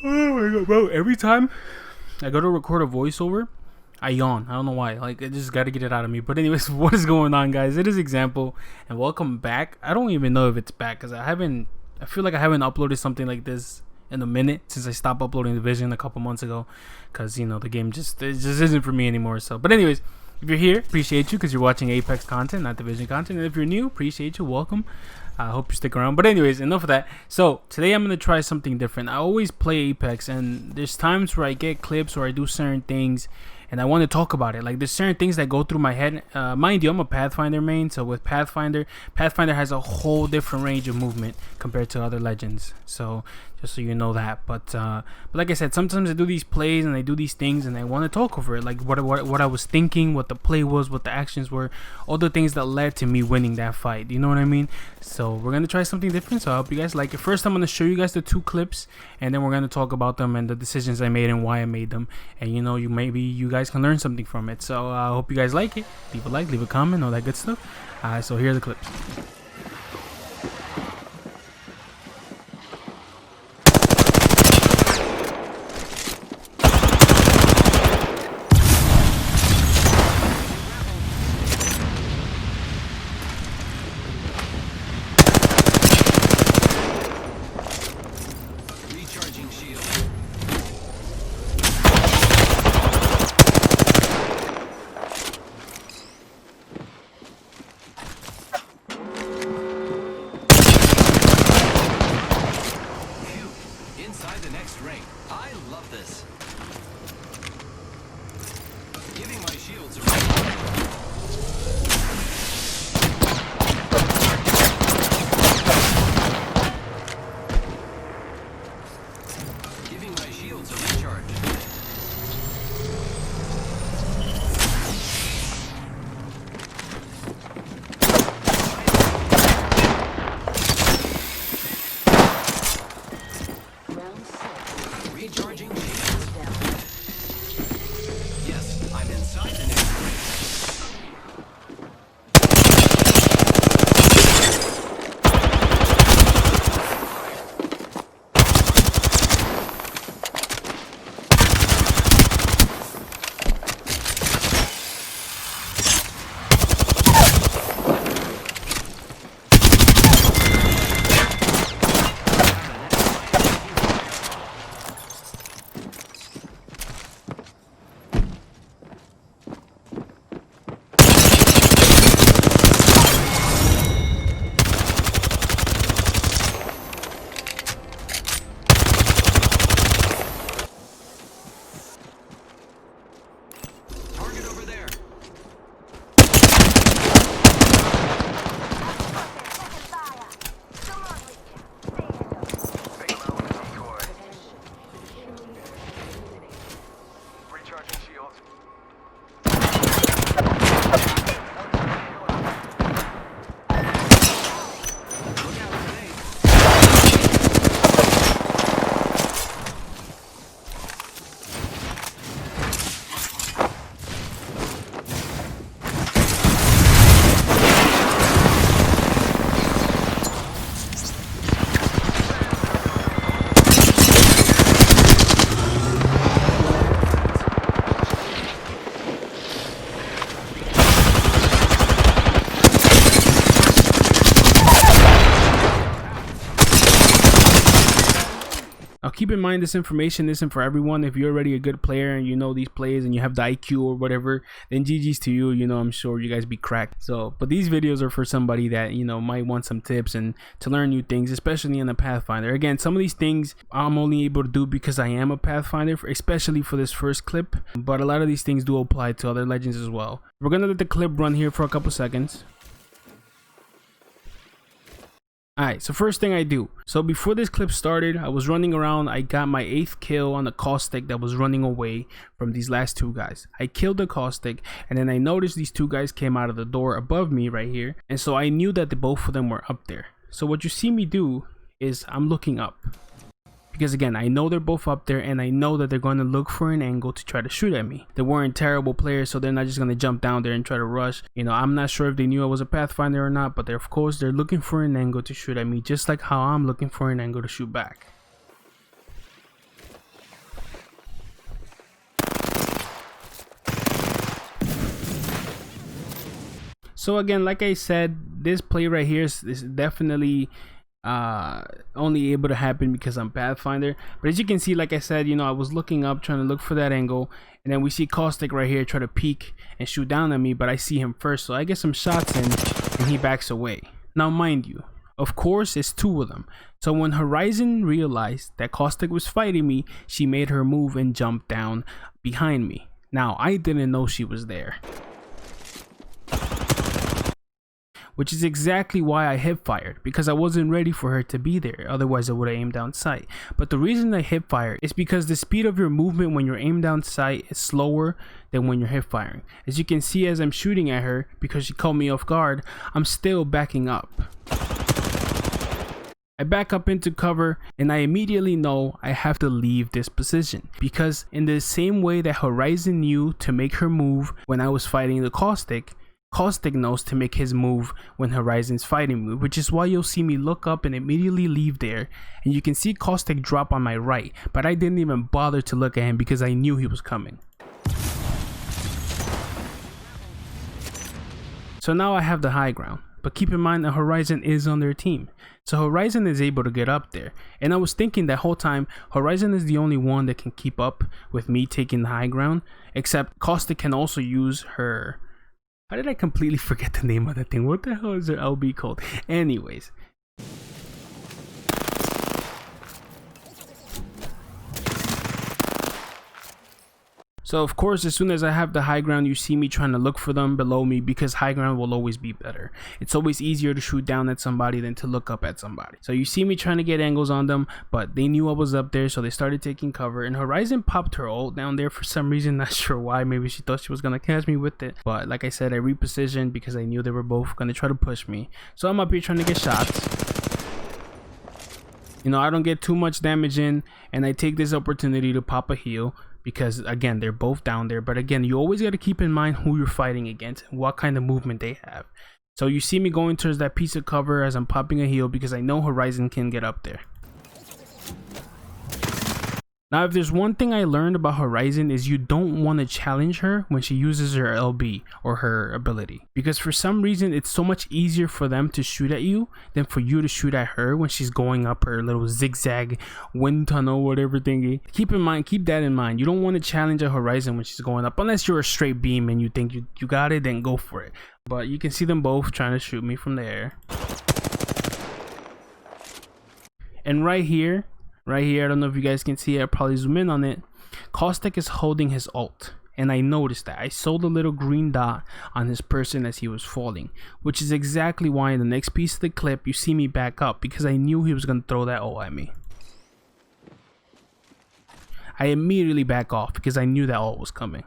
Oh my god, bro. Every time I go to record a voiceover, I yawn. I don't know why. Like, I just got to get it out of me. But anyways, what is going on, guys? It is Example, and welcome back. I don't even know if it's back because I feel like I haven't uploaded something like this in a minute since I stopped uploading Division a couple months ago, because the game it just isn't for me anymore. So, but anyways, if you're here, appreciate you because you're watching Apex content, not Division content. And if you're new, appreciate you. Welcome. I hope you stick around. But anyways, enough of that. So today I'm gonna try something different. I always play Apex, and there's times where I get clips or I do certain things, and I want to talk about it. Like, there's certain things that go through my head. Mind you, I'm a Pathfinder main, so with Pathfinder has a whole different range of movement compared to other legends. So just so you know that. But like I said, sometimes I do these plays and I do these things, and I want to talk over it, like what I was thinking, what the play was, what the actions were, all the things that led to me winning that fight. You know what I mean? So we're gonna try something different. So I hope you guys like it. First, I'm gonna show you guys the two clips, and then we're gonna talk about them and the decisions I made and why I made them. And maybe you guys can learn something from it. So I hope you guys like it. Leave a like, leave a comment, all that good stuff. So here are the clips. I love this. Giving my shields a recharge. Recharging shields. Yes, I'm inside the next ring. Now keep in mind, this information isn't for everyone. If you're already a good player and you know these plays and you have the IQ or whatever, then GG's to you. I'm sure you guys be cracked. So, but these videos are for somebody that might want some tips and to learn new things, especially in the Pathfinder. Again, some of these things I'm only able to do because I am a Pathfinder, especially for this first clip. But a lot of these things do apply to other legends as well. We're gonna let the clip run here for a couple seconds. Alright, so first thing I do. So before this clip started, I was running around. I got my 8th kill on the caustic that was running away from these last two guys. I killed the caustic, and then I noticed these two guys came out of the door above me right here. And so I knew that both of them were up there. So what you see me do is I'm looking up. Because again, I know they're both up there, and I know that they're going to look for an angle to try to shoot at me. They weren't terrible players, so they're not just going to jump down there and try to rush. I'm not sure if they knew I was a Pathfinder or not, but of course they're looking for an angle to shoot at me, just like how I'm looking for an angle to shoot back. So again, like I said, this play right here is definitely only able to happen because I'm Pathfinder. But as you can see, like I said, you know, I was looking up trying to look for that angle, and then we see Caustic right here try to peek and shoot down at me, but I see him first, so I get some shots in and he backs away. Now mind you, of course it's two of them, so when Horizon realized that Caustic was fighting me, she made her move and jumped down behind me. Now I didn't know she was there, which is exactly why I hip fired, because I wasn't ready for her to be there, otherwise I would have aimed down sight. But the reason I hip fired is because the speed of your movement when you're aimed down sight is slower than when you're hip firing. As you can see, as I'm shooting at her, because she caught me off guard, I'm still backing up. I back up into cover, and I immediately know I have to leave this position, because in the same way that Horizon knew to make her move when I was fighting the Caustic, Caustic knows to make his move when Horizon's fighting me, which is why you'll see me look up and immediately leave there, and you can see Caustic drop on my right, but I didn't even bother to look at him because I knew he was coming. So now I have the high ground, but keep in mind that Horizon is on their team, so Horizon is able to get up there, and I was thinking that whole time Horizon is the only one that can keep up with me taking the high ground, except Caustic can also use her... How did I completely forget the name of that thing? What the hell is their LB called? Anyways. So of course, as soon as I have the high ground, you see me trying to look for them below me, because high ground will always be better. It's always easier to shoot down at somebody than to look up at somebody. So you see me trying to get angles on them, but they knew I was up there, so they started taking cover, and Horizon popped her ult down there for some reason, not sure why. Maybe she thought she was gonna catch me with it, but like I said, I repositioned because I knew they were both gonna try to push me. So I'm up here trying to get shots. You know, I don't get too much damage in, and I take this opportunity to pop a heal, because again, they're both down there. But again, you always got to keep in mind who you're fighting against and what kind of movement they have. So you see me going towards that piece of cover as I'm popping a heal, because I know Horizon can get up there. Now, if there's one thing I learned about Horizon, is you don't want to challenge her when she uses her LB or her ability, because for some reason it's so much easier for them to shoot at you than for you to shoot at her when she's going up her little zigzag wind tunnel, whatever thingy. Keep that in mind. You don't want to challenge a Horizon when she's going up, unless you're a straight beam and you think you got it, then go for it. But you can see them both trying to shoot me from the air. And right here, I don't know if you guys can see it, I'll probably zoom in on it. Caustic is holding his ult, and I noticed that. I saw the little green dot on his person as he was falling, which is exactly why in the next piece of the clip you see me back up, because I knew he was going to throw that ult at me. I immediately back off because I knew that ult was coming.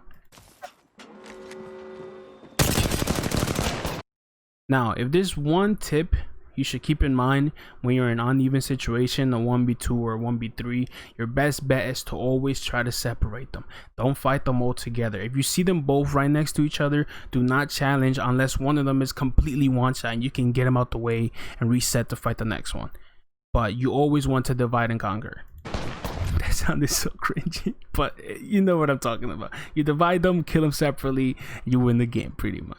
Now, if there's one tip you should keep in mind when you're in an uneven situation, a 1v2 or 1v3, your best bet is to always try to separate them. Don't fight them all together. If you see them both right next to each other, do not challenge unless one of them is completely one-shot and you can get them out the way and reset to fight the next one. But you always want to divide and conquer. That sounded so cringy, but you know what I'm talking about. You divide them, kill them separately, you win the game pretty much.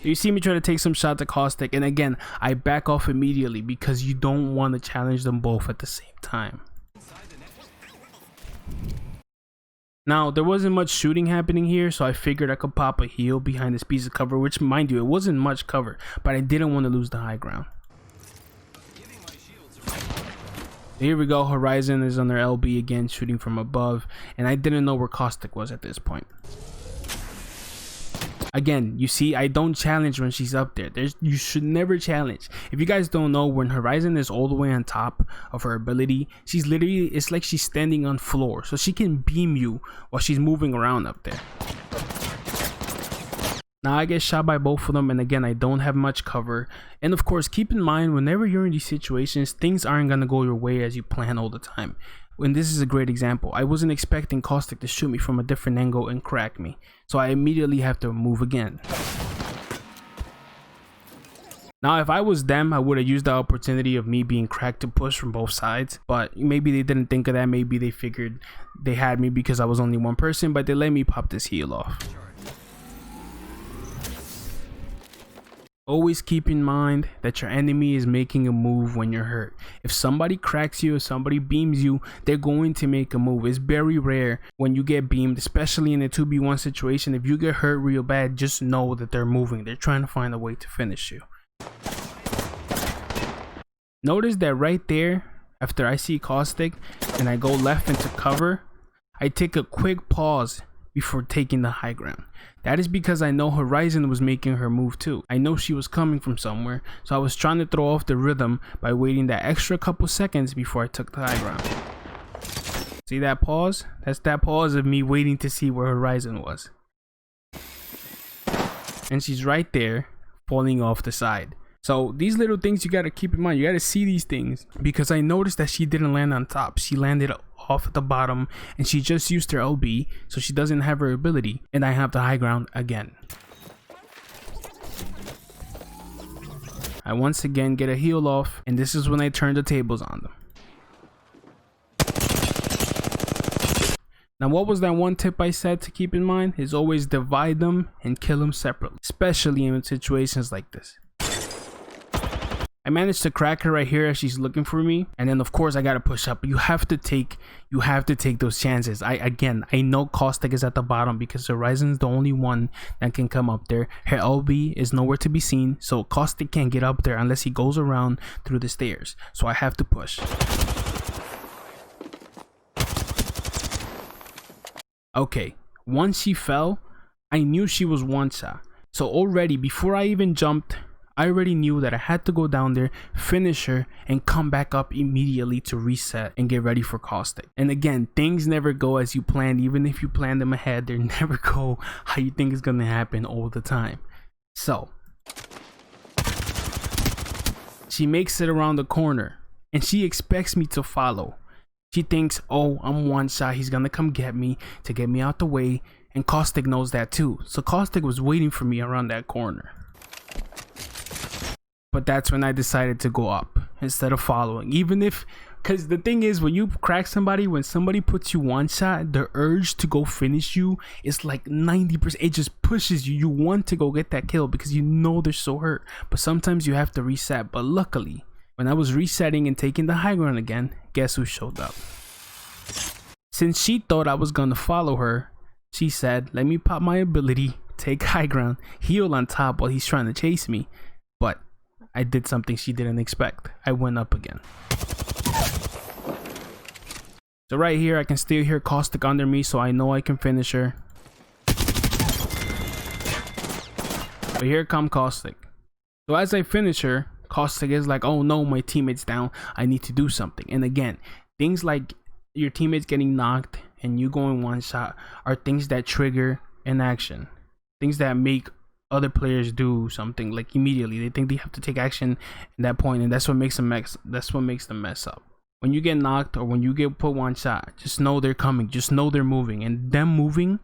You see me try to take some shots at Caustic, and again, I back off immediately because you don't want to challenge them both at the same time. Now, there wasn't much shooting happening here, so I figured I could pop a heal behind this piece of cover, which, mind you, it wasn't much cover, but I didn't want to lose the high ground. Here we go, Horizon is on their LB again, shooting from above, and I didn't know where Caustic was at this point. Again, you see, I don't challenge when she's up there. You should never challenge. If you guys don't know, when Horizon is all the way on top of her ability, she's literally, it's like she's standing on floor, so she can beam you while she's moving around up there. Now I get shot by both of them, and again, I don't have much cover. And of course, keep in mind, whenever you're in these situations, things aren't gonna go your way as you plan all the time. And this is a great example. I wasn't expecting Caustic to shoot me from a different angle and crack me, so I immediately have to move again. Now, if I was them, I would have used the opportunity of me being cracked to push from both sides, but maybe they didn't think of that. Maybe they figured they had me because I was only one person, but they let me pop this heal off. Always keep in mind that your enemy is making a move when you're hurt. If somebody cracks you, if somebody beams you, they're going to make a move. It's very rare when you get beamed, especially in a 2v1 situation. If you get hurt real bad, just know that they're moving. They're trying to find a way to finish you. Notice that right there, after I see Caustic and I go left into cover, I take a quick pause before taking the high ground. That is because I know Horizon was making her move too. I know she was coming from somewhere, so I was trying to throw off the rhythm by waiting that extra couple seconds before I took the high ground. See that pause? That's that pause of me waiting to see where Horizon was. And she's right there, falling off the side. So these little things you gotta keep in mind. You gotta see these things, because I noticed that she didn't land on top. She landed off at the bottom, and she just used her LB, so she doesn't have her ability, and I have the high ground again. I once again get a heal off, and this is when I turn the tables on them. Now, what was that one tip I said to keep in mind? Is always divide them and kill them separately, especially in situations like this. I managed to crack her right here as she's looking for me, and then of course I gotta push up. You have to take those chances. I know Caustic is at the bottom because Horizon's the only one that can come up there. Her LB is nowhere to be seen, so Caustic can't get up there unless he goes around through the stairs. So I have to push. Okay, once she fell, I knew she was one shot. So already before I even jumped, I already knew that I had to go down there, finish her, and come back up immediately to reset and get ready for Caustic. And again, things never go as you planned. Even if you plan them ahead, they never go how you think it's gonna happen all the time. So she makes it around the corner, and she expects me to follow. She thinks, oh, I'm one shot, he's gonna come get me to get me out the way, and Caustic knows that too. So Caustic was waiting for me around that corner. But that's when I decided to go up instead of following. Even if, because the thing is, when you crack somebody, when somebody puts you one shot, the urge to go finish you is like 90%. It just pushes you. You want to go get that kill because you know they're so hurt. But sometimes you have to reset. But luckily, when I was resetting and taking the high ground again, guess who showed up? Since she thought I was gonna follow her, she said, let me pop my ability, take high ground, heal on top while he's trying to chase me. But I did something she didn't expect. I went up again. So right here, I can still hear Caustic under me, so I know I can finish her. But here come Caustic. So as I finish her, Caustic is like, oh no, my teammate's down. I need to do something. And again, things like your teammates getting knocked and you going one shot are things that trigger an action. Things that make other players do something like immediately. They think they have to take action at that point, and that's what makes them mess up. When you get knocked or when you get put one shot, just know they're coming, just know they're moving, and them moving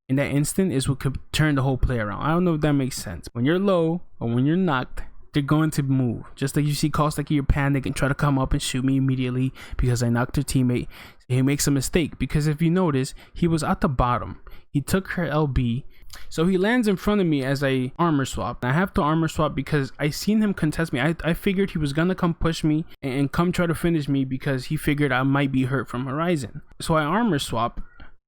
in that instant is what could turn the whole play around. I don't know if that makes sense. When you're low or when you're knocked, they're going to move. Just like you see Caustic, you panic and try to come up and shoot me immediately because I knocked her teammate. He makes a mistake because if you notice, he was at the bottom. He took her LB. So he lands in front of me as I armor swap. I have to armor swap because I seen him contest me. I figured he was gonna come push me and come try to finish me because he figured I might be hurt from Horizon. So I armor swap,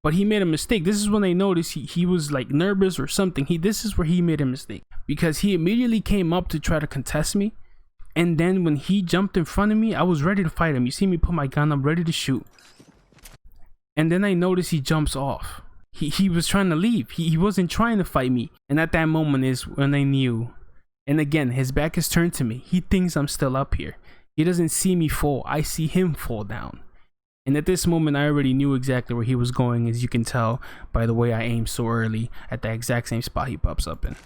but he made a mistake. This is when I noticed he was like nervous or something. This is where he made a mistake because he immediately came up to try to contest me. And then when he jumped in front of me, I was ready to fight him. You see me put my gun up, ready to shoot. And then I noticed he jumps off. He was trying to leave. He wasn't trying to fight me. And at that moment is when I knew. And again, his back is turned to me. He thinks I'm still up here. He doesn't see me fall. I see him fall down. And at this moment, I already knew exactly where he was going, as you can tell by the way I aimed so early at the exact same spot he pops up in.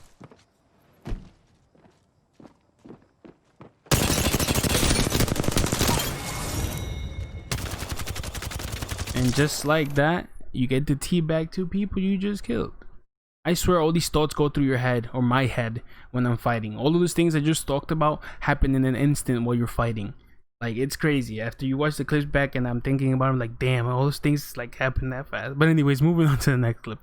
And just like that, you get to teabag two people you just killed. I swear all these thoughts go through your head or my head when I'm fighting. All of those things I just talked about happen in an instant while you're fighting. Like, it's crazy. After you watch the clips back and I'm thinking about them, like, damn, all those things like happen that fast. But anyways, moving on to the next clip.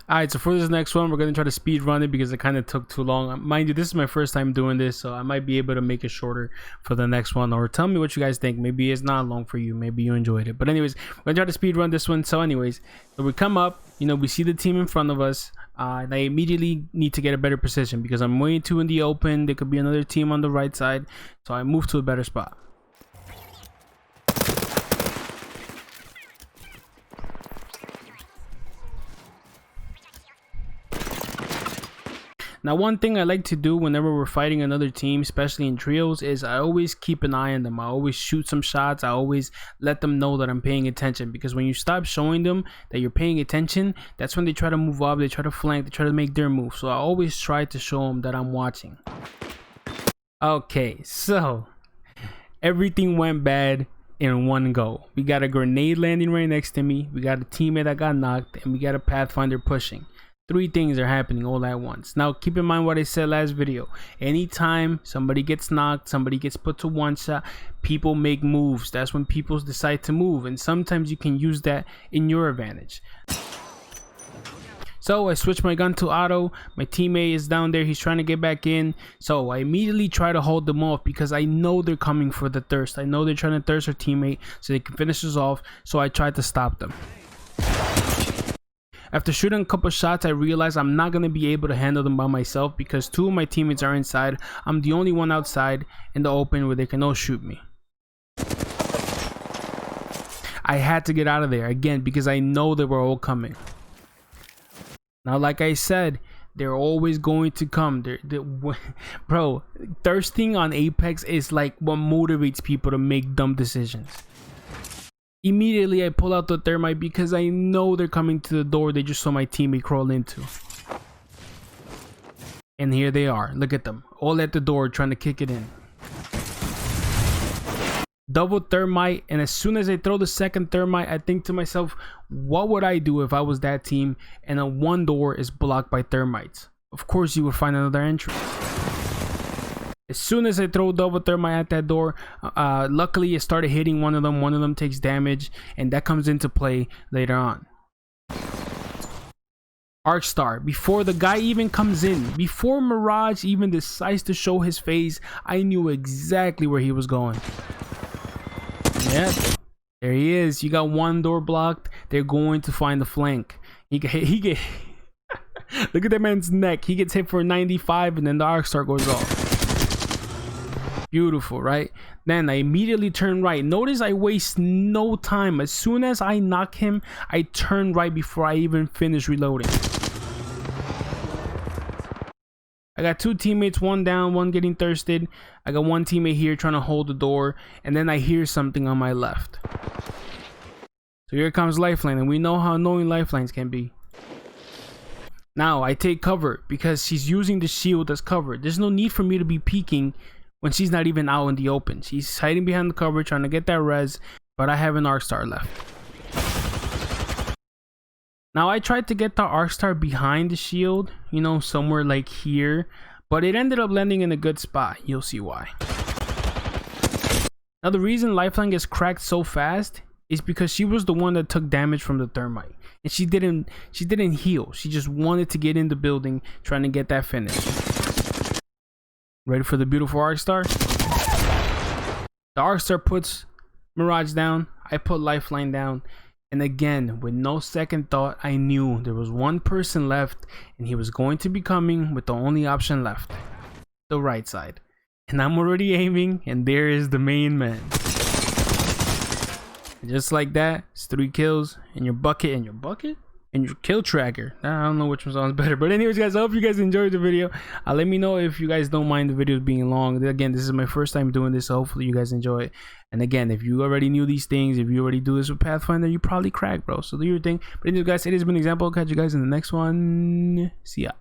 Alright, so for this next one, we're going to try to speed run it because it kind of took too long. Mind you, this is my first time doing this, so I might be able to make it shorter for the next one. Or tell me what you guys think. Maybe it's not long for you. Maybe you enjoyed it. But anyways, we're going to try to speed run this one. So anyways, so we come up, you know, we see the team in front of us. And I immediately need to get a better position because I'm way too in the open. There could be another team on the right side. So I move to a better spot. Now, one thing I like to do whenever we're fighting another team, especially in trios, is I always keep an eye on them. I always shoot some shots. I always let them know that I'm paying attention, because when you stop showing them that you're paying attention, that's when they try to move up, they try to flank, they try to make their move. So I always try to show them that I'm watching. Okay, so everything went bad in one go. We got a grenade landing right next to me, we got a teammate that got knocked, and we got a Pathfinder pushing. Three things are happening all at once. Now, keep in mind what I said last video. Anytime somebody gets knocked, somebody gets put to one shot, people make moves. That's when people decide to move, and sometimes you can use that in your advantage. So I switch my gun to auto. My teammate is down there. He's trying to get back in. So I immediately try to hold them off because I know they're coming for the thirst. I know they're trying to thirst our teammate so they can finish us off. So I tried to stop them. After shooting a couple shots, I realized I'm not going to be able to handle them by myself because two of my teammates are inside. I'm the only one outside in the open where they can all shoot me. I had to get out of there again because I know they were all coming. Now, like I said, they're always going to come. Bro, thirsting on Apex is like what motivates people to make dumb decisions. Immediately, I pull out the thermite because I know they're coming to the door they just saw my teammate crawl into. And here they are. Look at them. All at the door trying to kick it in. Double thermite, and as soon as I throw the second thermite, I think to myself, what would I do if I was that team and a one door is blocked by thermites? Of course, you would find another entrance. As soon as I throw double thermite at that door, luckily it started hitting one of them. One of them takes damage, and that comes into play later on. Arcstar, before the guy even comes in, before Mirage even decides to show his face, I knew exactly where he was going. Yeah, there he is. You got one door blocked. They're going to find the flank. He get look at that man's neck. He gets hit for 95, and then the Arcstar goes off. Beautiful, right? Then I immediately turn right. Notice I waste no time. As soon as I knock him, I turn right before I even finish reloading. I got two teammates, one down, one getting thirsted. I got one teammate here trying to hold the door, and then I hear something on my left. So here comes Lifeline, and we know how annoying Lifelines can be. Now I take cover because she's using the shield as cover. There's no need for me to be peeking when she's not even out in the open. She's hiding behind the cover trying to get that res, but I have an Arcstar left. Now I tried to get the Arcstar behind the shield, you know, somewhere like here, but it ended up landing in a good spot. You'll see why. Now the reason Lifeline gets cracked so fast is because she was the one that took damage from the thermite, and she didn't heal. She just wanted to get in the building trying to get that finish. Ready for the beautiful Arcstar? The Arcstar puts Mirage down. I put Lifeline down. And again, with no second thought, I knew there was one person left, and he was going to be coming with the only option left, the right side. And I'm already aiming, and there is the main man. And just like that, it's 3 kills in your bucket, and your kill tracker. I don't know which one sounds better, but anyways, guys, I hope you guys enjoyed the video. Let me know if you guys don't mind the videos being long. Again, this is my first time doing this, so hopefully you guys enjoy it. And again, if you already knew these things, if you already do this with Pathfinder, you probably crack, bro. So do your thing. But anyways, guys, it has been an example. I'll catch you guys in the next one. See ya.